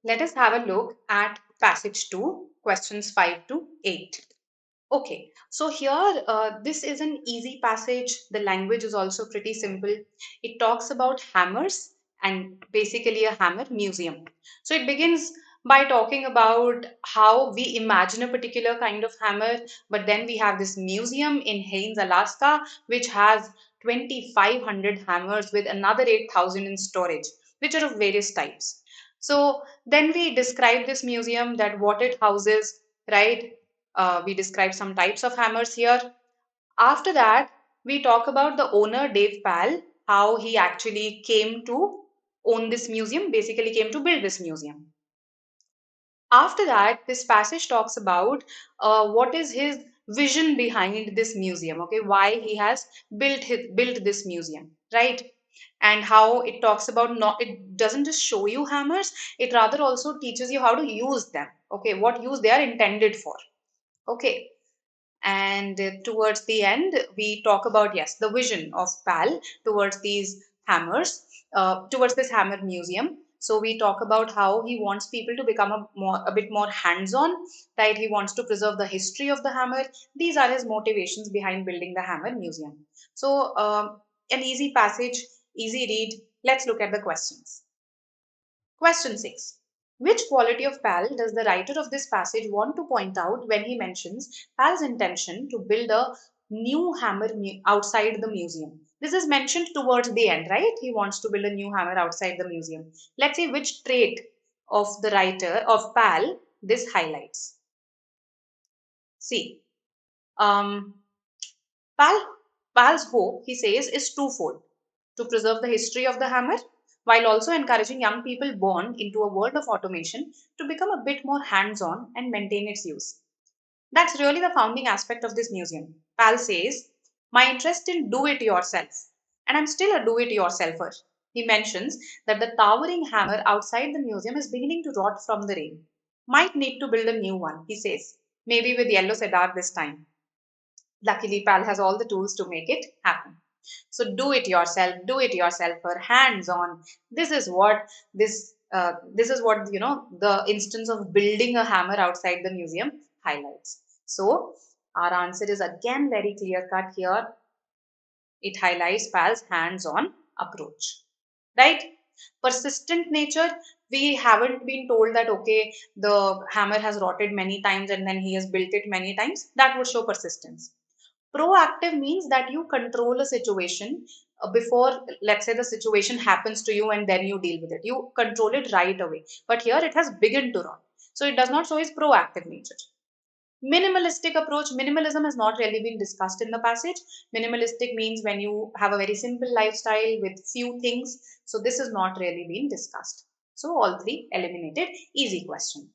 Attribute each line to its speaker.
Speaker 1: Let us have a look at passage 2, questions 5 to 8. Okay, so here this is an easy passage. The language is also pretty simple. It talks about hammers and basically a hammer museum. So it begins by talking about how we imagine a particular kind of hammer, but then we have this museum in Haines, Alaska, which has 2,500 hammers with another 8,000 in storage, which are of various types. So then we describe this museum, that what it houses, right? We describe some types of hammers here. After that, we talk about the owner, Dave Pal, how he actually came to own this museum, basically came to build this museum. After that, this passage talks about what is his vision behind this museum, okay, why he has built this museum, right? And how it talks about, not, it doesn't just show you hammers, it rather also teaches you how to use them, okay, what use they are intended for. Okay, and towards the end we talk about, yes, the vision of Pal towards these hammers, towards this hammer museum. So we talk about how he wants people to become a bit more hands-on, right? He wants to preserve the history of the hammer. These are his motivations behind building the hammer museum. So an easy passage, easy read. Let's look at the questions. Question 6. Which quality of Pal does the writer of this passage want to point out when he mentions Pal's intention to build a new hammer outside the museum? This is mentioned towards the end, right? He wants to build a new hammer outside the museum. Let's see which trait of the writer of Pal this highlights. See, um, Pal's hope, he says, is twofold: to preserve the history of the hammer while also encouraging young people born into a world of automation to become a bit more hands on and maintain its use. That's really the founding aspect of this museum. Pal says, my interest in do it yourself, and I'm still a do it yourselfer. He mentions that the towering hammer outside the museum is beginning to rot from the rain. Might need to build a new one, he says, maybe with yellow cedar this time. Luckily, Pal has all the tools to make it happen. So do it yourself, or hands on. This is what this is what, you know, the instance of building a hammer outside the museum highlights. So our answer is again very clear cut here. It highlights Pal's hands on approach, right? Persistent nature, we haven't been told that, okay, the hammer has rotted many times and then he has built it many times. That would show persistence. Proactive means that you control a situation before, let's say, the situation happens to you and then you deal with it. You control it right away. But here it has begun to rot. So it does not show his proactive nature. Minimalistic approach. Minimalism has not really been discussed in the passage. Minimalistic means when you have a very simple lifestyle with few things. So this is not really been discussed. So all three eliminated. Easy question.